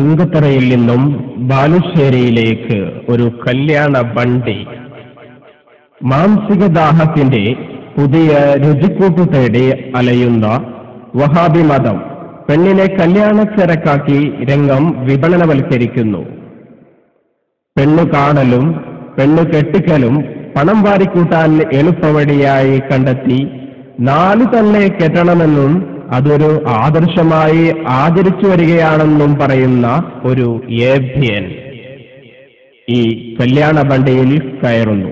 ചുങ്കത്തറയിൽ നിന്നും ബാലുശ്ശേരിയിലേക്ക് ഒരു കല്യാണ വണ്ടി. മാനസിക ദാഹത്തിന്റെ പുതിയ രുചിക്കൂട്ടു തേടി അലയുന്ന വഹാബി മതം പെണ്ണിനെ കല്യാണച്ചരക്കാക്കി രംഗം വിപണനവൽക്കരിക്കുന്നു. പെണ്ണു കാണലും പെണ്ണു കെട്ടിക്കലും പണം വാരിക്കൂട്ടാൻ എളുപ്പവഴിയായി കണ്ടെത്തി 4 തന്നെ കെട്ടണമെന്നും അതൊരു ആദർശമായി ആചരിച്ചു വരികയാണെന്നും പറയുന്ന ഒരു ഏഭ്യൻ ഈ കല്യാണ വണ്ടിയിൽ കയറുന്നു.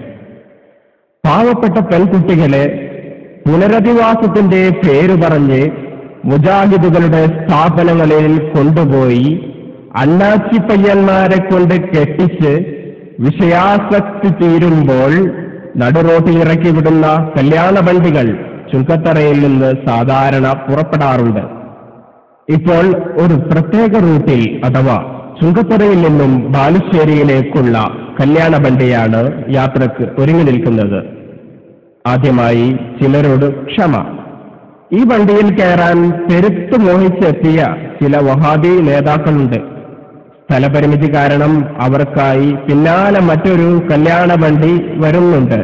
പാവപ്പെട്ട പെൺകുട്ടികളെ പുനരധിവാസത്തിന്റെ പേര് പറഞ്ഞ് മുജാഹിദുകളുടെ സ്ഥാപനങ്ങളിൽ കൊണ്ടുപോയി അണ്ണാച്ചി പയ്യന്മാരെ കൊണ്ട് കെട്ടിച്ച് വിഷയാസക്തി തീരുമ്പോൾ നടുറോട്ടിൽ ഇറക്കി വിടുന്ന കല്യാണ വണ്ടികൾ ചുങ്കത്തറയിൽ നിന്ന് സാധാരണ പുറപ്പെടാറുണ്ട്. ഇപ്പോൾ ഒരു പ്രത്യേക റൂട്ടിൽ അഥവാ ചുങ്കത്തറയിൽ നിന്നും ബാലുശ്ശേരിയിലേക്കുള്ള കല്യാണ വണ്ടിയാണ് യാത്രക്ക് ഒരുങ്ങി നിൽക്കുന്നത്. ആദ്യമായി ചിലരോട് ക്ഷമ. ഈ വണ്ടിയിൽ കയറാൻ പെരുത്തു മോഹിച്ചെത്തിയ ചില വഹാബി നേതാക്കളുണ്ട്. സ്ഥലപരിമിതി കാരണം അവർക്കായി പിന്നാലെ മറ്റൊരു കല്യാണ വണ്ടി വരുന്നുണ്ട്.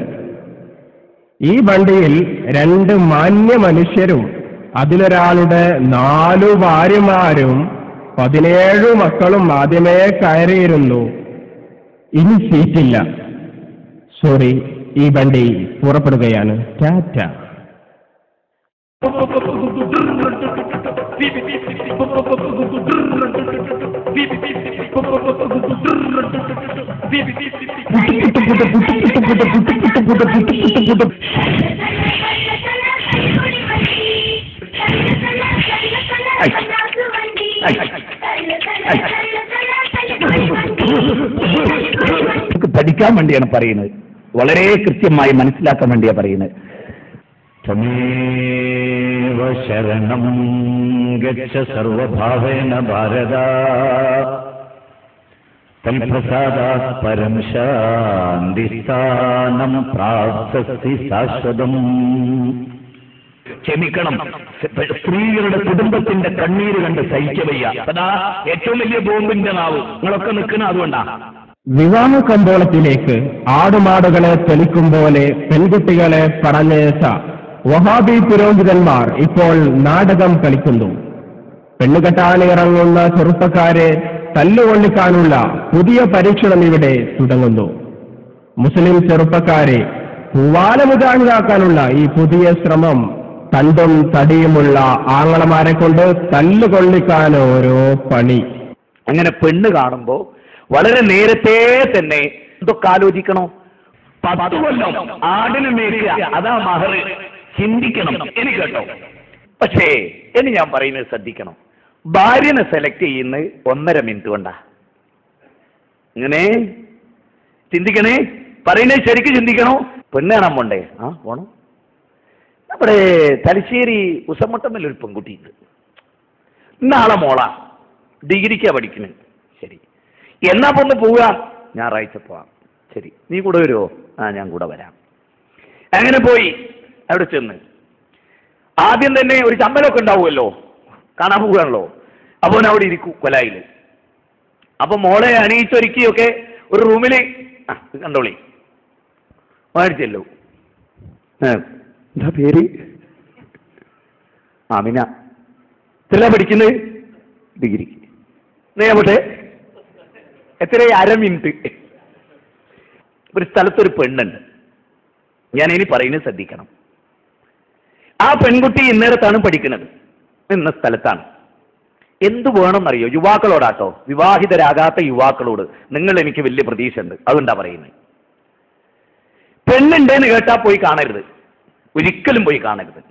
ഈ വണ്ടിയിൽ 2 മാന്യ മനുഷ്യരും അതിലൊരാളുടെ 4 ഭാര്യമാരും 17 മക്കളും ആദ്യമേ കയറിയിരുന്നു. ഇനി സീറ്റില്ല. സോറി, ഈ വണ്ടി പുറപ്പെടുകയാണ്. ടാറ്റ. പഠിക്കാൻ വേണ്ടിയാണ് പറയുന്നത്, വളരെ കൃത്യമായി മനസ്സിലാക്കാൻ വേണ്ടിയാണ് പറയുന്നത്. തമേവ ശരണം ഗച്ഛ സർവഭാവേന ഭാരത തൽപ്രസാദാത് പരം ശാന്തിസ്ഥാനം പ്രാപ്തസ്തി ശാശ്വതം. ക്ഷമിക്കണം, സ്ത്രീകളുടെ കുടുംബത്തിന്റെ കണ്ണീര് കണ്ട് സഹിക്കവയ്യ. അതാ ഏറ്റവും വലിയ ബോംബിന്റെ നാവ്. നിങ്ങളൊക്കെ നിൽക്കുന്ന അതുകൊണ്ടാ. വിവാഹ കമ്പോളത്തിലേക്ക് ആടുമാടുകളെ തെളിക്കും പോലെ പെൺകുട്ടികളെ പറഞ്ഞയച്ച വഹാബി പുരോഹിതന്മാർ ഇപ്പോൾ നാടകം കളിക്കുന്നു. പെണ്ണുകെട്ടാനിറങ്ങുന്ന ചെറുപ്പക്കാരെ തല്ലുകൊള്ളിക്കാനുള്ള പുതിയ പരീക്ഷണം ഇവിടെ തുടങ്ങുന്നു. മുസ്ലിം ചെറുപ്പക്കാരെ പൂവാലമുജാഹിദാക്കാനുള്ള ഈ പുതിയ ശ്രമം തണ്ടും തടിയുമുള്ള ആങ്ങളമാരെ കൊണ്ട് തല്ലുകൊള്ളിക്കാൻ ഓരോ പണി. അങ്ങനെ പെണ്ണ് കാണുമ്പോ വളരെ നേരത്തെ തന്നെ ഇതൊക്കെ ആലോചിക്കണോ? 10 കൊല്ലം ആടിന് മേടിക്കുക, അതാ മഹർ. ചിന്തിക്കണം. എനിക്ക് കേട്ടോ. പക്ഷേ എന്ന് ഞാൻ പറയുന്നത് ശ്രദ്ധിക്കണം. ഭാര്യനെ സെലക്ട് ചെയ്യുന്നത് 1.5 മിനിറ്റ് കൊണ്ടാ. ഇങ്ങനെ ചിന്തിക്കണേ, പറയുന്നത് ശരിക്കും ചിന്തിക്കണോ? പെണ്ണ് കാണാൻ പോണ്ടേ? പോണം. നമ്മുടെ തലശ്ശേരി ഉസമട്ടമ്മൽ ഒരു പെൺകുട്ടിയുണ്ട്. നാളെ മോളാ, ഡിഗ്രിക്കാ പഠിക്കുന്നത്. ശരി, എന്നാ പൊന്ന് പോവുക? ഞായറാഴ്ച പോവാം. ശരി, നീ കൂടെ വരുമോ? ഞാൻ കൂടെ വരാം. അങ്ങനെ പോയി അവിടെ ചെന്ന് ആദ്യം തന്നെ ഒരു ചമ്മലൊക്കെ ഉണ്ടാവുമല്ലോ, കാണാൻ പോവുകയാണല്ലോ. അപ്പോൾ അവിടെ ഇരിക്കൂ കൊലായിൽ. അപ്പൊ മോളെ അണിയിച്ചൊരുക്കിയൊക്കെ ഒരു റൂമിൽ കണ്ടോളി മേടിച്ചല്ലോ. എന്താ പേര്? ആമിന. എത്ര പഠിക്കുന്നത്? ഡിഗ്രി. നേട്ടെ എത്ര? 1/2 മിനിറ്റ്. ഒരു സ്ഥലത്തൊരു പെണ്ണുണ്ട്. ഞാൻ ഇനി പറയുന്നത് ശ്രദ്ധിക്കണം. ആ പെൺകുട്ടി ഇന്നേരത്താണ് പഠിക്കുന്നത്, ഇന്ന സ്ഥലത്താണ്. എന്തു വേണമെന്നറിയോ? യുവാക്കളോടാട്ടോ, വിവാഹിതരാകാത്ത യുവാക്കളോട് നിങ്ങൾ എനിക്ക് വലിയ പ്രതീക്ഷ ഉണ്ട്, അതുകൊണ്ടാ പറയുന്നത്. പെണ്ണുണ്ടെന്ന് കേട്ടാ പോയി കാണരുത്, ഒരിക്കലും പോയി കാണരുത്.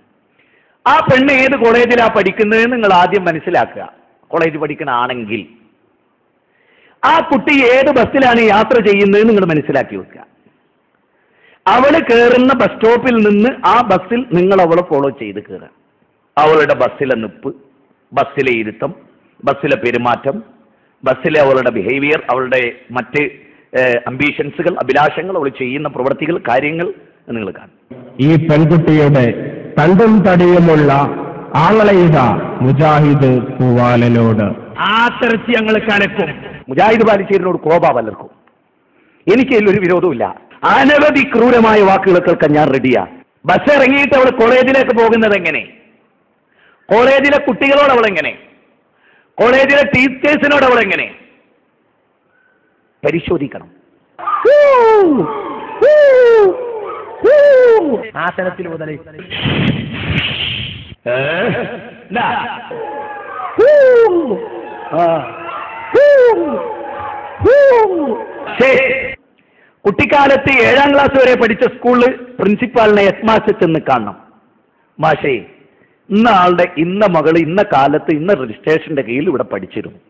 ആ പെണ്ണ് ഏത് കോളേജിലാ പഠിക്കുന്നത് നിങ്ങൾ ആദ്യം മനസ്സിലാക്കുക. കോളേജ് പഠിക്കണാണെങ്കിൽ ആ കുട്ടി ഏത് ബസ്സിലാണ് യാത്ര ചെയ്യുന്നത് നിങ്ങൾ മനസ്സിലാക്കി വെക്കുക. അവള് കയറുന്ന ബസ് സ്റ്റോപ്പിൽ നിന്ന് ആ ബസ്സിൽ നിങ്ങൾ അവളെ ഫോളോ ചെയ്ത് കയറുക. അവളുടെ ബസ്സിലെ നിപ്പ്, ബസ്സിലെ ഇരുത്തം, ബസ്സിലെ പെരുമാറ്റം, ബസ്സിലെ അവളുടെ ബിഹേവിയർ, അവളുടെ മറ്റ് അംബീഷൻസുകൾ, അഭിലാഷങ്ങൾ, അവൾ ചെയ്യുന്ന പ്രവൃത്തികൾ, കാര്യങ്ങൾ നിങ്ങൾ കാണും. ഈ പെൺകുട്ടിയുടെ തണ്ടും തടിയുമുള്ള ആങ്ങളെയ്ത മുജാഹിദ് പൂവാലനോട് ആത്തിറച്ചി ഞങ്ങൾ കലക്കും. മുജാഹിദ് ബാലുശ്ശേരിനോട് കോപ പലർക്കും. എനിക്ക് ഇതിലൊരു വിരോധമില്ല. അനവധി ക്രൂരമായ വാക്കുകൾ കേൾക്കാൻ ഞാൻ റെഡിയാ. ബസ് ഇറങ്ങിയിട്ട് അവൾ കോളേജിലേക്ക് പോകുന്നത് എങ്ങനെ? കോളേജിലെ കുട്ടികളോട് അവളെങ്ങനെ? കോളേജിലെ ടീച്ചേഴ്സിനോട് അവളെങ്ങനെ? പരിശോധിക്കണം. ആസനത്തിൽ മുതൽ കുട്ടിക്കാലത്ത് 7ാം ക്ലാസ് വരെ പഠിച്ച സ്കൂളിൽ പ്രിൻസിപ്പാളിനെ ഹെഡ്മാസ്റ്റർ ചെന്ന് കാണണം. മാഷേ, ഇന്ന ആളുടെ ഇന്ന മകള് ഇന്ന കാലത്ത് ഇന്ന രജിസ്ട്രേഷന്റെ കീഴിൽ ഇവിടെ പഠിച്ചിരുന്നു.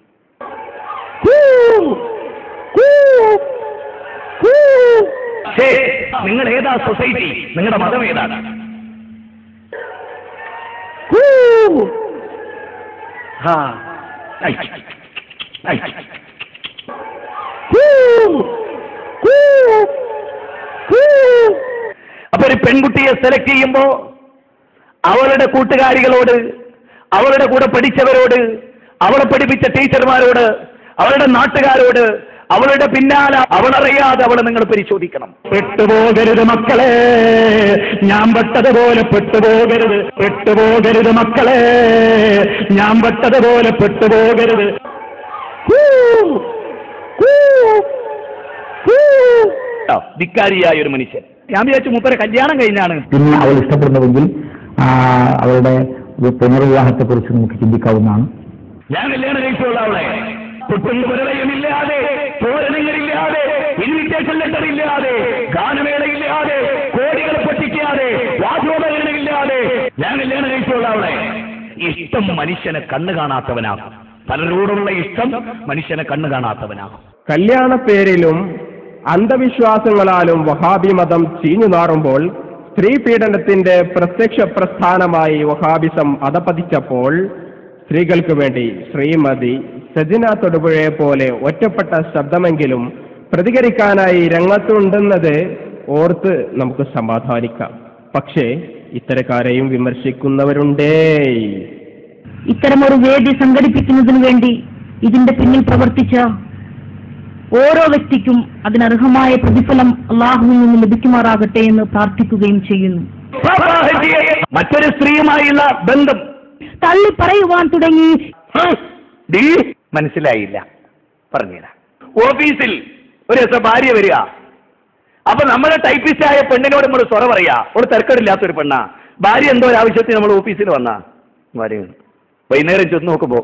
നിങ്ങൾ ഏതാ സൊസൈറ്റി? നിങ്ങളുടെ മതം ഏതാണ്? അപ്പൊ ഒരു പെൺകുട്ടിയെ സെലക്ട് ചെയ്യുമ്പോ അവളുടെ കൂട്ടുകാരികളോട്, അവളുടെ കൂടെ പഠിച്ചവരോട്, അവളെ പഠിപ്പിച്ച ടീച്ചർമാരോട്, അവളുടെ നാട്ടുകാരോട്, അവളുടെ പിന്നാലെ അവളറിയാതെ അവളെ നിങ്ങൾ പരിശോധിക്കണം. പെട്ടുപോകരുത് മക്കളെ, ഞാൻ പെട്ടതുപോലെ പെട്ടുപോകരുത്. പെട്ടുപോകരുത് മക്കളെ, ഞാൻ പെട്ടതുപോലെ പെട്ടുപോകരുത്. ധിക്കാരിയായ ഒരു മനുഷ്യൻ. ഞാൻ വിചാരിച്ചു മൂപ്പരെ കല്യാണം കഴിഞ്ഞാണ്. പിന്നെ അവൾ ഇഷ്ടപ്പെടുന്നതെങ്കിൽ അവളുടെ പുനർവിവാഹത്തെ കുറിച്ച് നമുക്ക് ചിന്തിക്കാവുന്നതാണ്. ഞാൻ കല്യാണം കഴിച്ചുള്ള അവളെ പുട്ടുപുരവയമില്ലാതെ, തോരണങ്ങളില്ലാതെ, ഇൻവിറ്റേഷൻ ലെറ്റർ ഇല്ലാതെ, ഗാനമേളയില്ലാതെ, കോടികളെ പറ്റിക്കാതെ, വാദ്യോപകരണമില്ലാതെ ഞാൻ കല്യാണം കഴിച്ചുള്ള അവളെ. ഇഷ്ടം മനുഷ്യനെ കണ്ണു കാണാത്തവനാകും. പലരോടുള്ള ഇഷ്ടം മനുഷ്യനെ കണ്ണു കാണാത്തവനാകും. കല്യാണ പേരിലും അന്ധവിശ്വാസങ്ങളാലും വഹാബി മതം ചീഞ്ഞു നാറുമ്പോൾ സ്ത്രീ പീഡനത്തിന്റെ പ്രത്യക്ഷ പ്രസ്ഥാനമായി വഹാബിസം അധപതിച്ചപ്പോൾ സ്ത്രീകൾക്ക് വേണ്ടി ശ്രീമതി സജിന തൊടുപുഴയെ പോലെ ഒറ്റപ്പെട്ട ശബ്ദമെങ്കിലും പ്രതികരിക്കാനായി രംഗത്തുണ്ടെന്നത് ഓർത്ത് നമുക്ക് സമാധാനിക്കാം. പക്ഷേ ഇത്തരക്കാരെയും വിമർശിക്കുന്നവരുണ്ടേ. ഇത്തരമൊരു വേദി സംഘടിപ്പിക്കുന്നതിനു വേണ്ടി ഇതിന്റെ പിന്നിൽ പ്രവർത്തിച്ച ഓരോ വ്യക്തിക്കും അതിനർഹമായ പ്രതിഫലം അള്ളാഹുവിൽ നിന്ന് ലഭിക്കുമാറാകട്ടെ എന്ന് പ്രാർത്ഥിക്കുകയും ചെയ്യുന്നു. മറ്റൊരു സ്ത്രീയുമായുള്ള ബന്ധം തള്ളി പറയുവാൻ തുടങ്ങി. മനസ്സിലായില്ല, പറഞ്ഞില്ല. ഓഫീസിൽ ഒരു ദിവസം ഭാര്യ വരിക. അപ്പൊ നമ്മുടെ ടൈപ്പിസ്റ്റായ പെണ്ണിനോട് നമ്മൾ സ്വറ പറയാ. ഒരു തിരക്കടില്ലാത്തൊരു പെണ്ണാ. ഭാര്യ എന്തോ ഒരു ആവശ്യത്തിന് നമ്മൾ ഓഫീസിൽ വന്നാ ഭാര്യ വൈകുന്നേരം ചെന്ന് നോക്കുമ്പോ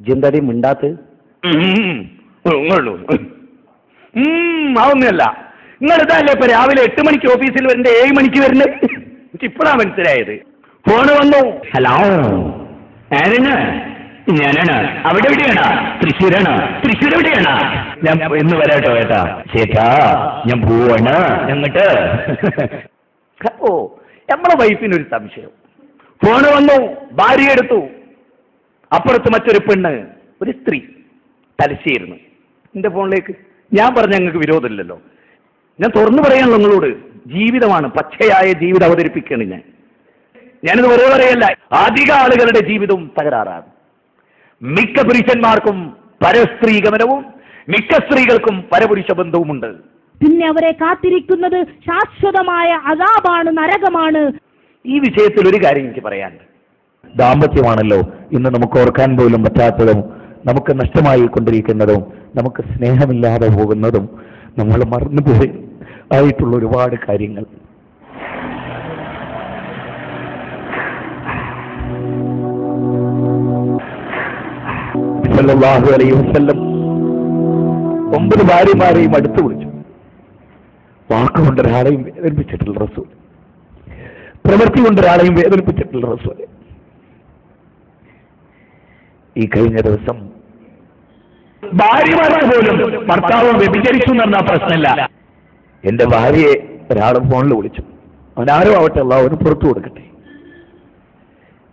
ജിന്തടി മിണ്ടാത്ത് അതൊന്നുമല്ല. നിങ്ങളിതല്ലേ ഇപ്പൊ രാവിലെ 8 മണിക്ക് ഓഫീസിൽ വരുന്നത് 7 മണിക്ക് വരുന്നത്. എനിക്ക് ഇപ്പോഴാ മനസ്സിലായത്. ഫോണ് വന്നു. ഹലോ, ആരാണ്? ഞാനാണ്. അവിടെ എവിടെയാണ്? തൃശ്ശൂരാണ്. തൃശ്ശൂർ എവിടെയാണ്? ഞാൻ എന്ന് വരാട്ടോ ഏട്ടാ. ചേട്ടാ ഞാൻ പോവാണ്. എന്നിട്ട് ഓ, നമ്മളെ വൈഫിനൊരു സംശയം. ഫോണ് വന്നു, ഭാര്യ എടുത്തു. അപ്പുറത്ത് മറ്റൊരു പെണ്ണ്, ഒരു സ്ത്രീ തലശ്ശേരുന്നു എന്റെ ഫോണിലേക്ക്. ഞാൻ പറഞ്ഞ ഞങ്ങൾക്ക് വിരോധമില്ലല്ലോ. ഞാൻ തുറന്നു പറയാനുള്ള നിങ്ങളോട്. ജീവിതമാണ്, പച്ചയായ ജീവിതം അവതരിപ്പിക്കുകയാണ് ഞാനിത് വെറുതെ പറയല്ല. അധിക ആളുകളുടെ ജീവിതവും തകരാറാണ്. മിക്ക പുരുഷന്മാർക്കും പരസ്ത്രീഗമനവും മിക്ക സ്ത്രീകൾക്കും പരപുരുഷ ബന്ധവുമുണ്ട്. പിന്നെ അവരെ കാത്തിരിക്കുന്നത് ശാശ്വതമായ അദാബാണ്, നരകമാണ്. ഈ വിഷയത്തിൽ ഒരു കാര്യം എനിക്ക് പറയാനുണ്ട്. ദാമ്പത്യമാണല്ലോ ഇന്ന് നമുക്ക് ഓർക്കാൻ പോലും പറ്റാത്തതും, നമുക്ക് നഷ്ടമായി കൊണ്ടിരിക്കുന്നതും, നമുക്ക് സ്നേഹമില്ലാതെ പോകുന്നതും, നമ്മൾ മറന്നുപോയി ആയിട്ടുള്ള ഒരുപാട് കാര്യങ്ങൾ. സല്ലല്ലാഹു അലൈഹി വസല്ലം 9 ഭാര്യമാരെയും അടുത്ത് വിളിച്ചു. വാക്കുകൊണ്ട് ഒരാളെയും വേദനിപ്പിച്ചിട്ടുള്ള റസൂൽ, പ്രവൃത്തി കൊണ്ട് ഒരാളെയും വേദനിപ്പിച്ചിട്ടുള്ള റസൂൽ. ഈ കഴിഞ്ഞ ദിവസം ഭാര്യമാർക്ക് പോലും ഭർത്താവ് വ്യഭിചരിച്ചു എന്ന പ്രശ്നമില്ല. എന്റെ ഭാര്യയെ ഒരാൾ ഫോണിൽ വിളിച്ചു. അവനാരോ ആവട്ടെ, അവന് പുറത്തു കൊടുക്കട്ടെ.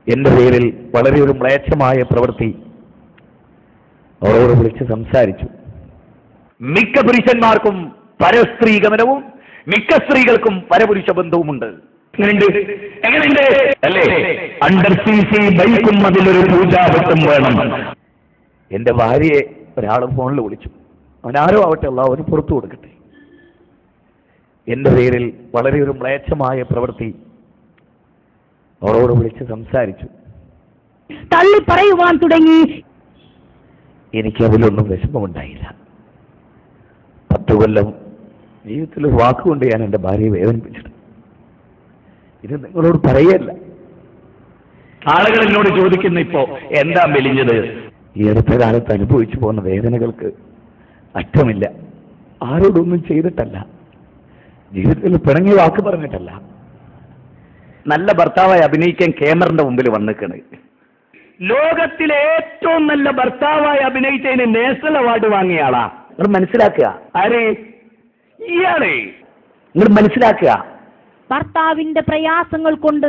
എന്റെ പേരിൽ വളരെ ഒരു മ്ലേച്ഛമായ പ്രവൃത്തി അവരോട് വിളിച്ച് സംസാരിച്ചു. മിക്ക പുരുഷന്മാർക്കും പരസ്ത്രീഗമനവും മിക്ക സ്ത്രീകൾക്കും പരപുരുഷ ബന്ധവുമുണ്ട്. എങ്ങനെയുണ്ട് അല്ലേ? അണ്ടർ CC ബൈക്കും അതിലൊരു പൂജാവട്ടം വേണം. എന്റെ ഭാര്യയെ ഒരാൾ ഫോണിൽ വിളിച്ചു. അവനാരോ ആവട്ടെ, അവന് പുറത്തു കൊടുക്കട്ടെ. എന്റെ പേരിൽ വളരെ ഒരു മ്ലേച്ഛമായ പ്രവൃത്തി അവളോട് വിളിച്ച് സംസാരിച്ചു. തള്ളി പറയുവാൻ തുടങ്ങി. എനിക്ക് അതിലൊന്നും വിഷമമുണ്ടായില്ല. 10 കൊല്ലം ജീവിതത്തിൽ വാക്കുകൊണ്ട് ഞാൻ എൻ്റെ ഭാര്യയെ വേദനിപ്പിച്ചിട്ട് ഇത് നിങ്ങളോട് പറയല്ല. ആളുകൾ എന്നോട് ചോദിക്കുന്നു, ഇപ്പോ എന്താ മെലിഞ്ഞത്? ഈ അടുത്ത കാലത്ത് അനുഭവിച്ചു പോകുന്ന വേദനകൾക്ക് അറ്റമില്ല. ആരോടൊന്നും ചെയ്തിട്ടല്ല, ജീവിതത്തിൽ പിണങ്ങി വാക്ക് പറഞ്ഞിട്ടല്ല. നല്ല ഭർത്താവായി അഭിനയിക്കാൻ ക്യാമറന്റെ മുമ്പിൽ വന്നിക്കണ്. ലോകത്തിലെ ഏറ്റവും നല്ല ഭർത്താവായി അഭിനയിച്ചതിന് നാഷണൽ അവാർഡ് വാങ്ങിയ ആളാ. നിങ്ങൾ മനസ്സിലാക്കുക. ആരെ? ഇയാളെ. നിങ്ങൾ മനസ്സിലാക്കുക. ഭർത്താവിന്റെ പ്രയാസങ്ങൾ കൊണ്ട്